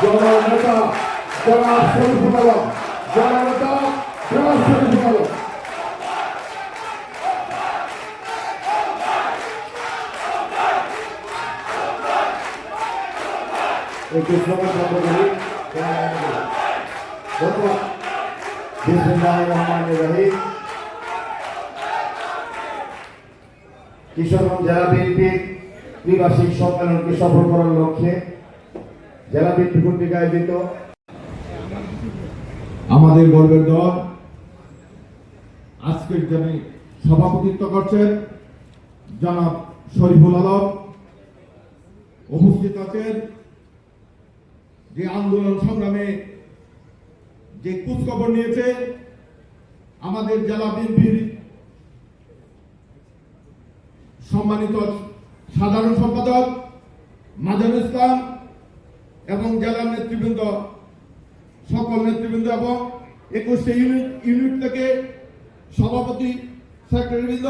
জননেতা জনাব শরীফুল আলম, জননেতা জনাব শরীফুল আলম। একটু সময় বন্ধ করি। ধন্যবাদ। বিসমিল্লাহির রহমানির রহিম। কিশোরগঞ্জ জেলা বিএনপির ত্রিবার্ষিক সম্মেলনকে সফল করার লক্ষ্যে জেলা বিএনপি কর্তৃক আয়োজিত আমাদের গর্বের দল আজকের জন্য সভাপতিত্ব করছেন জনাব শরীফুল আলম। উপস্থিত আছেন যে আন্দোলন সংগ্রামে যে খোঁজখবর নিয়েছে আমাদের জেলা বিএনপির সম্মানিত সাধারণ সম্পাদক মাজারুল ইসলাম এবং জেলার নেতৃবৃন্দ, সকল নেতৃবৃন্দ এবং 21 ইউনিট থেকে সভাপতি সেক্রেটারিবৃন্দ